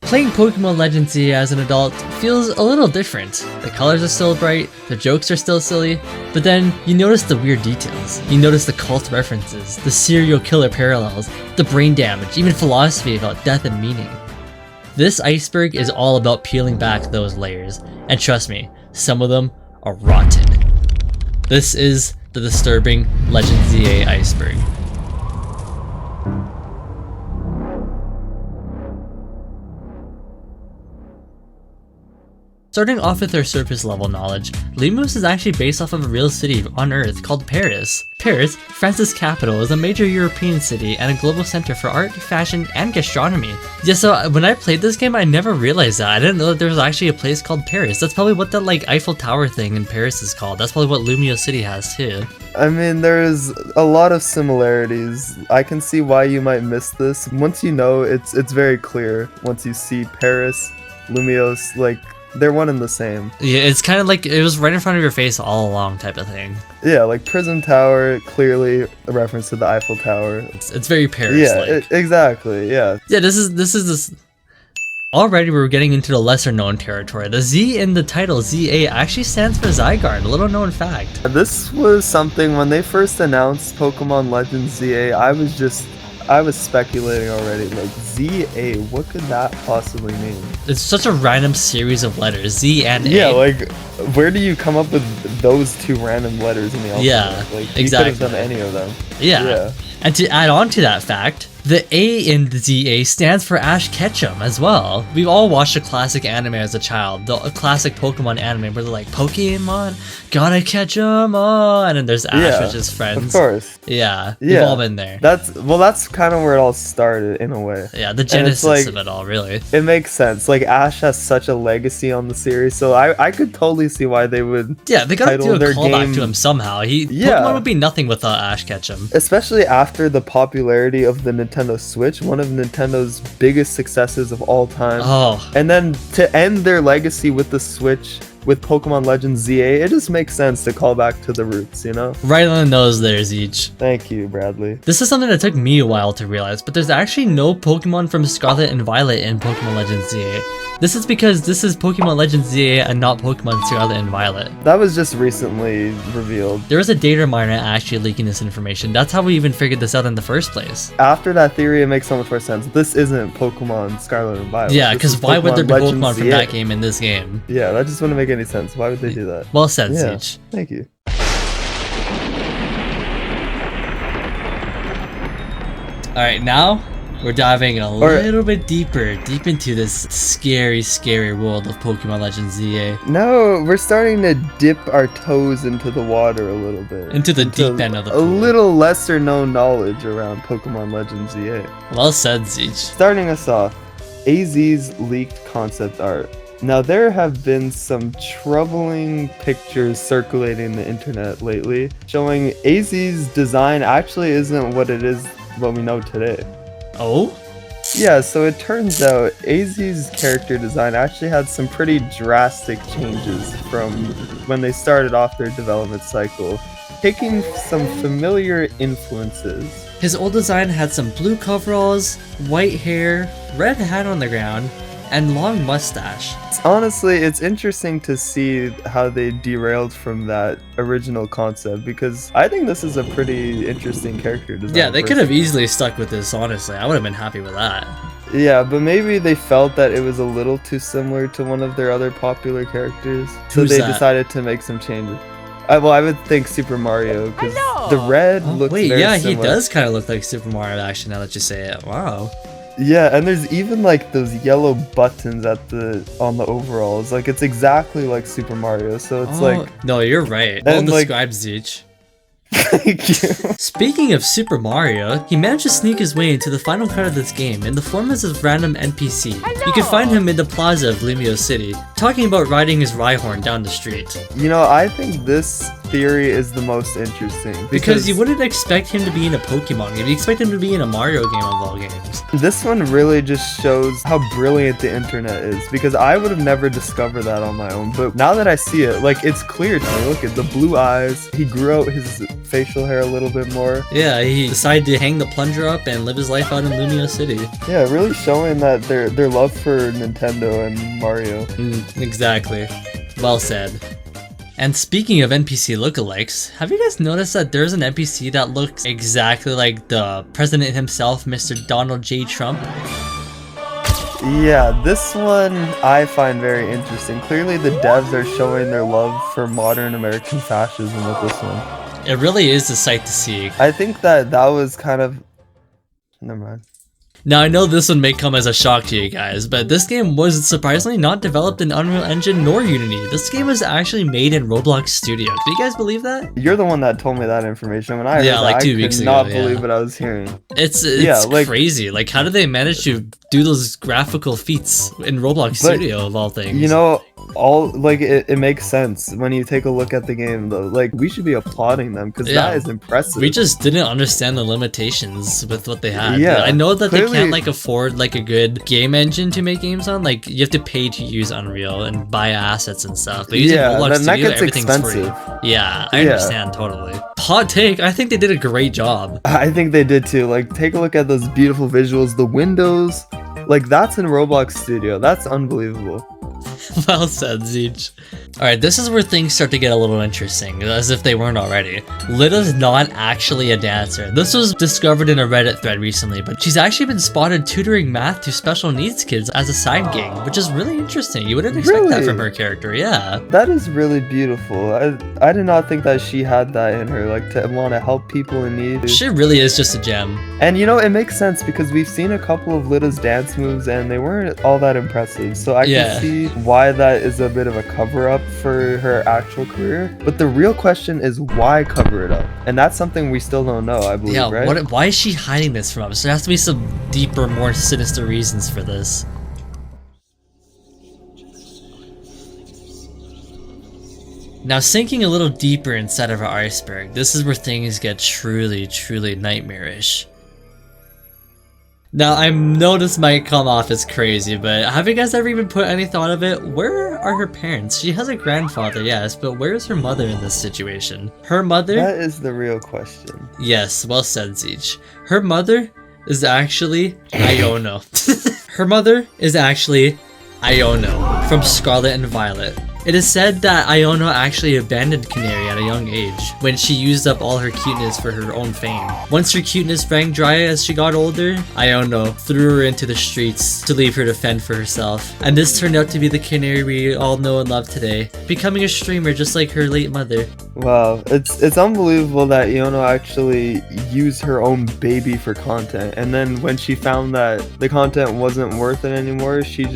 Playing Pokemon Legends Z as an adult feels a little different. The colors are still bright, the jokes are still silly, but then you notice the weird details. You notice the cult references, the serial killer parallels, the brain damage, even philosophy about death and meaning. This iceberg is all about peeling back those layers, and trust me, some of them are rotten. This is the disturbing Legends ZA iceberg. Starting off with our surface level knowledge, Limos is actually based off of a real city on Earth called Paris. Paris, France's capital, is a major European city and a global center for art, fashion, and gastronomy. Yeah, so when I played this game, I never realized that. I didn't know that there was actually a place called Paris. That's probably what that Eiffel Tower thing in Paris is called. That's probably what Lumio City has too. I mean, there's a lot of similarities. I can see why you might miss this. Once you know, it's very clear. Once you see Paris, Lumios, they're one and the same. Yeah, it's kind of like it was right in front of your face all along type of thing. Yeah, like Prism Tower, clearly a reference to the Eiffel Tower. It's very Paris. Yeah, exactly. Yeah. Yeah, this is. Already we're getting into the lesser known territory. The Z in the title, ZA, actually stands for Zygarde, a little known fact. This was something when they first announced Pokemon Legends ZA, I was speculating already, ZA, what could that possibly mean? It's such a random series of letters, Z and A. Yeah, where do you come up with those two random letters in the alphabet? Yeah, you exactly. could have done any of them. Yeah. And to add on to that fact, the A in the ZA stands for Ash Ketchum as well. We've all watched a classic anime as a child, a classic Pokemon anime where they're like, Pokemon, gotta catch 'em all, and then there's Ash with his friends. Of course. Yeah, we've all been there. That's kind of where it all started in a way. Yeah, the genesis of it all, really. It makes sense. Ash has such a legacy on the series, so I could totally see why they would. Yeah, they gotta do a callback to him somehow. Pokemon would be nothing without Ash Ketchum. Especially after the popularity of the Nintendo Switch, one of Nintendo's biggest successes of all time. Oh. And then to end their legacy with the Switch, with Pokemon Legends ZA, it just makes sense to call back to the roots, you know? Right on the nose there, Zeech. Thank you, Bradley. This is something that took me a while to realize, but there's actually no Pokemon from Scarlet and Violet in Pokemon Legends ZA. This is because this is Pokemon Legends ZA and not Pokemon Scarlet and Violet. That was just recently revealed. There was a data miner actually leaking this information. That's how we even figured this out in the first place. After that theory, it makes so much more sense. This isn't Pokemon Scarlet and Violet. Yeah, because why would there be Legends Pokemon from ZA. that game in this game? Yeah, that just wouldn't make any sense. Why would they do that? Well said, Yeah, Zeech. thank you. Alright, now we're diving a little bit deep into this scary, scary world of Pokemon Legends ZA. No, we're starting to dip our toes into the water a little bit. Into the deep end of the pool. A little lesser known knowledge around Pokemon Legends ZA. Well said, Zeech. Starting us off, AZ's leaked concept art. Now, there have been some troubling pictures circulating the internet lately, showing AZ's design actually isn't what we know today. Oh? Yeah, so it turns out AZ's character design actually had some pretty drastic changes from when they started off their development cycle, taking some familiar influences. His old design had some blue coveralls, white hair, red hat on the ground, and long mustache. Honestly, it's interesting to see how they derailed from that original concept, because I think this is a pretty interesting character design. Yeah, they could have easily stuck with this, honestly. I would have been happy with that. Yeah, but maybe they felt that it was a little too similar to one of their other popular characters, so they decided to make some changes. I would think Super Mario, because the red looks very similar. He does kind of look like Super Mario, actually, now that you say it. Wow. Yeah, and there's even those yellow buttons on the overalls. It's exactly like Super Mario, so it's No, you're right. Well described, Zeech. Thank you. Speaking of Super Mario, he managed to sneak his way into the final cut of this game in the form of his random NPC. You can find him in the plaza of Lumio City, talking about riding his Rhyhorn down the street. You know, I think this theory is the most interesting. Because you wouldn't expect him to be in a Pokemon game, you expect him to be in a Mario game of all games. This one really just shows how brilliant the internet is, because I would have never discovered that on my own, but now that I see it, it's clear to me. Look at the blue eyes, he grew out his facial hair a little bit more. Yeah, he decided to hang the plunger up and live his life out in Lumio City. Yeah, really showing that their love for Nintendo and Mario. Exactly. Well said. And speaking of NPC lookalikes, have you guys noticed that there's an NPC that looks exactly like the president himself, Mr. Donald J. Trump? Yeah, this one I find very interesting. Clearly the devs are showing their love for modern American fascism with this one. It really is a sight to see. I think that was kind of... Never mind. Now I know this one may come as a shock to you guys, but this game was surprisingly not developed in Unreal Engine nor Unity. This game was actually made in Roblox Studio. Do you guys believe that? You're the one that told me that information. When I heard like that, 2 I weeks could ago, not yeah. believe what I was hearing. It's like, crazy. Like, how did they manage to do those graphical feats in Roblox Studio of all things? You know, it makes sense when you take a look at the game though. Like, we should be applauding them because that is impressive. We just didn't understand the limitations with what they had. Yeah, I know that clearly, they can't like afford like a good game engine to make games on. Like, you have to pay to use Unreal and buy assets and stuff. But using Roblox Studio, everything's expensive. free. Yeah, I understand totally. Hot take, I think they did a great job. I think they did too. Like, take a look at those beautiful visuals, the windows. Like, that's in Roblox Studio. That's unbelievable. Well said, Zeech. Alright, this is where things start to get a little interesting, as if they weren't already. Lita's not actually a dancer. This was discovered in a Reddit thread recently, but she's actually been spotted tutoring math to special needs kids as a side gig, which is really interesting. You wouldn't expect that from her character, yeah. That is really beautiful. I did not think that she had that in her, like, to want to help people in need. She really is just a gem. And you know, it makes sense because we've seen a couple of Lita's dance moves and they weren't all that impressive. So I can see why that is a bit of a cover-up for her actual career. But the real question is, why cover it up? And that's something we still don't know, I believe, right? Why is she hiding this from us? There has to be some deeper, more sinister reasons for this. Now, sinking a little deeper inside of our iceberg, this is where things get truly, truly nightmarish. Now, I know this might come off as crazy, but have you guys ever even put any thought of it? Where are her parents? She has a grandfather, yes, but where's her mother in this situation? Her mother? That is the real question. Yes, well said, Zeech. Her mother is actually Iono. Her mother is actually Iono from Scarlet and Violet. It is said that Iono actually abandoned Canary at a young age when she used up all her cuteness for her own fame. Once her cuteness ran dry as she got older, Iono threw her into the streets to leave her to fend for herself. And this turned out to be the Canary we all know and love today, becoming a streamer just like her late mother. Wow, it's unbelievable that Iono actually used her own baby for content, and then when she found that the content wasn't worth it anymore, she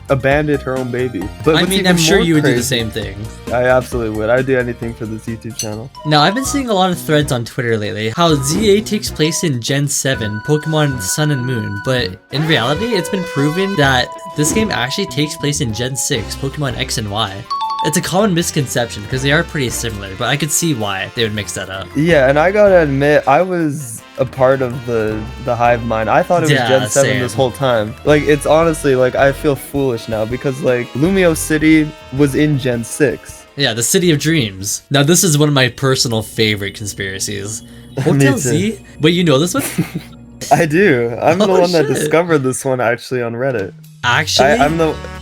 abandoned her own baby. But I mean, I'm sure you would do the same thing. I absolutely would. I'd do anything for this YouTube channel. Now, I've been seeing a lot of threads on Twitter lately how ZA takes place in Gen 7, Pokemon Sun and Moon, but in reality, it's been proven that this game actually takes place in Gen 6, Pokemon X and Y. It's a common misconception because they are pretty similar, but I could see why they would mix that up. Yeah, and I gotta admit, I was a part of the hive mind. I thought it was Gen 7 this whole time. Like, it's honestly, like, I feel foolish now because, like, Lumio City was in Gen 6. Yeah, the City of Dreams. Now, this is one of my personal favorite conspiracies. Hotel Z? Wait, you know this one? I do. I'm the one that discovered this one actually on Reddit. Actually?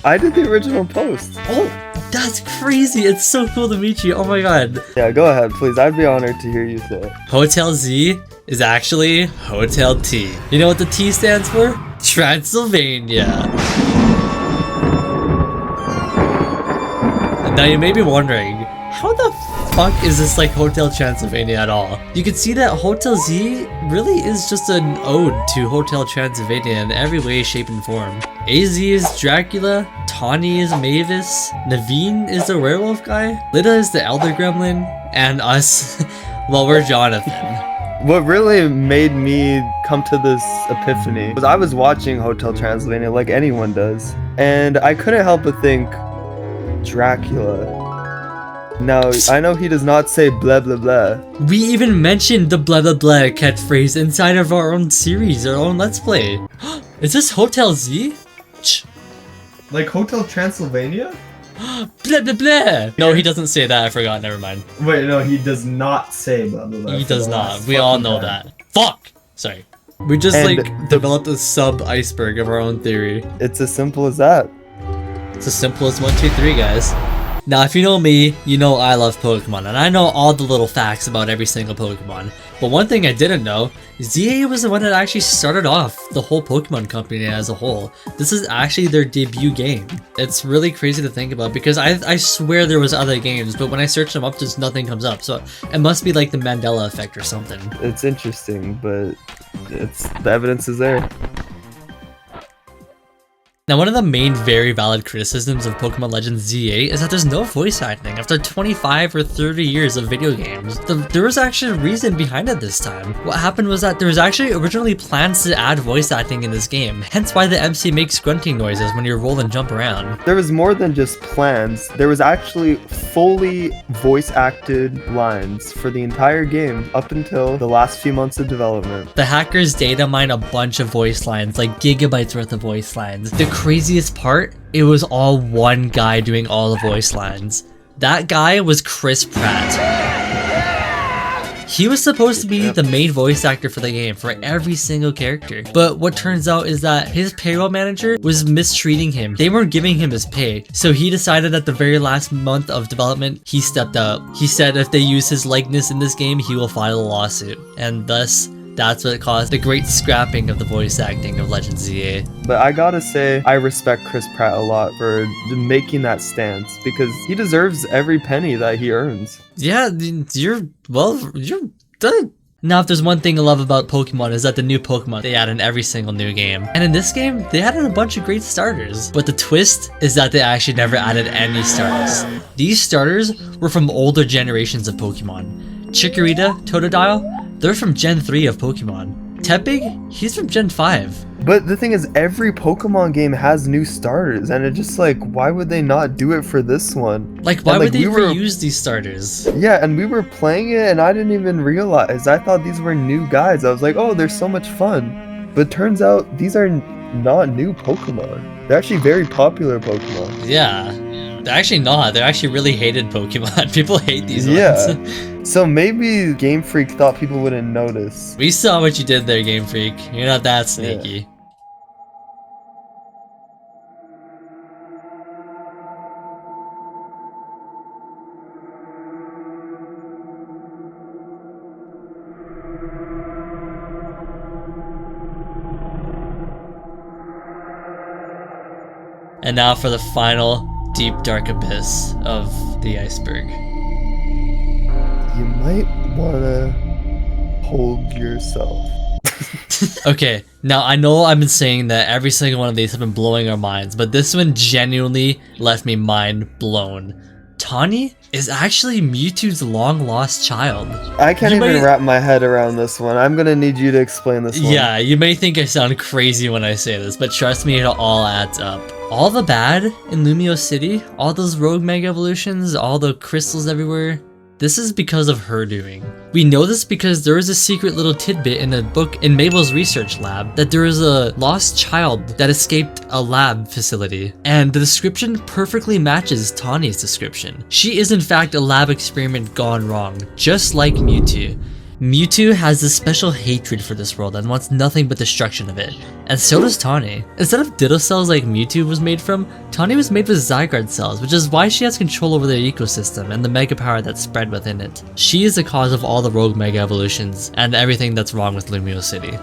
I did the original post. Oh, that's crazy. It's so cool to meet you. Oh my god. Yeah, go ahead, please. I'd be honored to hear you say it. Hotel Z is actually Hotel T. You know what the T stands for? Transylvania. Now you may be wondering, how the fuck is this like Hotel Transylvania at all? You can see that Hotel Z really is just an ode to Hotel Transylvania in every way, shape, and form. AZ is Dracula, Tawny is Mavis, Naveen is the werewolf guy, Lita is the elder gremlin, and us, well, we're Jonathan. What really made me come to this epiphany was I was watching Hotel Transylvania like anyone does, and I couldn't help but think, Dracula. Now, I know he does not say blah blah blah. We even mentioned the blah blah blah catchphrase inside of our own series, our own Let's Play. Is this Hotel Z? Like Hotel Transylvania? Blah blah blah. No, he doesn't say that. I forgot. Never mind. Wait, no, he does not say blah blah blah. He does not. We all know that. Fuck. Sorry. We just developed a sub iceberg of our own theory. It's as simple as that. It's as simple as 1, 2, 3, guys. Now, if you know me, you know I love Pokemon, and I know all the little facts about every single Pokemon. But one thing I didn't know, ZA was the one that actually started off the whole Pokemon company as a whole. This is actually their debut game. It's really crazy to think about because I swear there was other games, but when I search them up, just nothing comes up. So it must be like the Mandela effect or something. It's interesting, but the evidence is there. Now, one of the main very valid criticisms of Pokemon Legends ZA is that there's no voice acting after 25 or 30 years of video games. There was actually a reason behind it this time. What happened was that there was actually originally plans to add voice acting in this game, hence why the MC makes grunting noises when you roll and jump around. There was more than just plans. There was actually fully voice acted lines for the entire game up until the last few months of development. The hackers data mine a bunch of voice lines, like gigabytes worth of voice lines. The craziest part, it was all one guy doing all the voice lines. That guy was Chris Pratt. He was supposed to be the main voice actor for the game for every single character. But what turns out is that his payroll manager was mistreating him. They weren't giving him his pay. So he decided at the very last month of development, he stepped out. He said if they use his likeness in this game, he will file a lawsuit. And thus, that's what caused the great scrapping of the voice acting of Legends ZA. But I gotta say, I respect Chris Pratt a lot for making that stance because he deserves every penny that he earns. Yeah, you're done. Now, if there's one thing I love about Pokemon is that the new Pokemon they add in every single new game. And in this game, they added a bunch of great starters. But the twist is that they actually never added any starters. These starters were from older generations of Pokemon. Chikorita, Totodile, they're from Gen 3 of Pokemon. Tepig, he's from Gen 5. But the thing is, every Pokemon game has new starters, and it's just like, why would they not do it for this one? Like, why would they reuse these starters? Yeah, and we were playing it, and I didn't even realize. I thought these were new guys. I was like, oh, they're so much fun. But turns out, these are not new Pokemon. They're actually very popular Pokemon. Yeah. They're actually not. They're actually really hated Pokemon. People hate these ones. Yeah. So maybe Game Freak thought people wouldn't notice. We saw what you did there, Game Freak. You're not that sneaky. Yeah. And now for the final deep dark abyss of the iceberg. You might wanna hold yourself. Okay, now I know I've been saying that every single one of these have been blowing our minds, but this one genuinely left me mind blown. Tawny is actually Mewtwo's long lost child. I can't even wrap my head around this one. I'm gonna need you to explain this one. Yeah, you may think I sound crazy when I say this, but trust me, it all adds up. All the bad in Lumio City, all those rogue mega evolutions, all the crystals everywhere, this is because of her doing. We know this because there is a secret little tidbit in a book in Mabel's research lab that there is a lost child that escaped a lab facility. And the description perfectly matches Tawny's description. She is in fact a lab experiment gone wrong, just like Mewtwo. Mewtwo has this special hatred for this world and wants nothing but destruction of it. And so does Tawny. Instead of Ditto cells like Mewtwo was made from, Tawny was made with Zygarde cells, which is why she has control over their ecosystem and the mega power that's spread within it. She is the cause of all the rogue mega evolutions and everything that's wrong with Lumio City.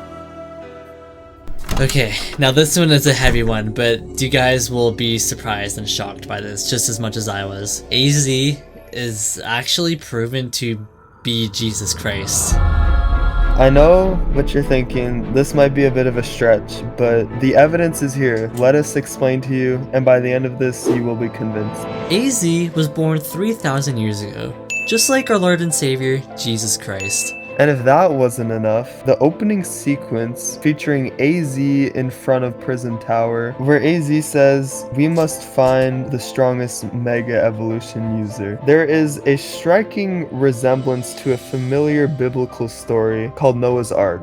Okay, now this one is a heavy one, but you guys will be surprised and shocked by this just as much as I was. AZ is actually proven to be Jesus Christ. I know what you're thinking. This might be a bit of a stretch, but the evidence is here. Let us explain to you, and by the end of this, you will be convinced. AZ was born 3,000 years ago, just like our Lord and Savior, Jesus Christ. And if that wasn't enough, the opening sequence featuring AZ in front of Prison Tower, where AZ says, "We must find the strongest Mega Evolution user." There is a striking resemblance to a familiar biblical story called Noah's Ark.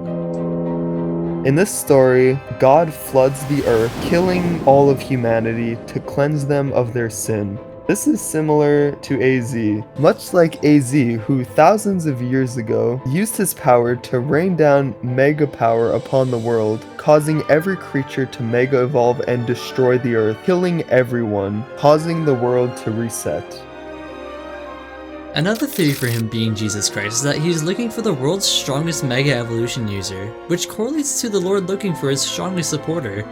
In this story, God floods the earth, killing all of humanity to cleanse them of their sin. This is similar to AZ, much like AZ, who thousands of years ago used his power to rain down mega power upon the world, causing every creature to mega evolve and destroy the earth, killing everyone, causing the world to reset. Another theory for him being Jesus Christ is that he's looking for the world's strongest mega evolution user, which correlates to the Lord looking for his strongest supporter.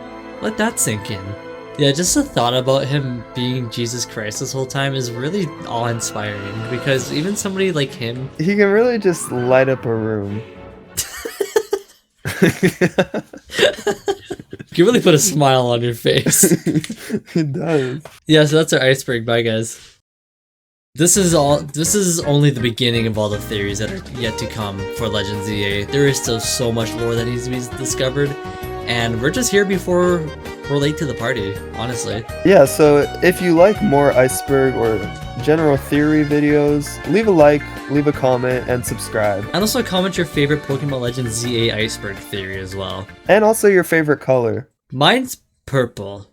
Let that sink in. Yeah, just the thought about him being Jesus Christ this whole time is really awe-inspiring, because even somebody like him... He can really just light up a room. You really put a smile on your face. It does. Yeah, so that's our iceberg. Bye, guys. This is only the beginning of all the theories that are yet to come for Legends EA. There is still so much lore that needs to be discovered, and we're just here before we're late to the party, honestly. Yeah, so if you like more iceberg or general theory videos, leave a like, leave a comment, and subscribe. And also comment your favorite Pokemon Legends ZA iceberg theory as well. And also your favorite color. Mine's purple.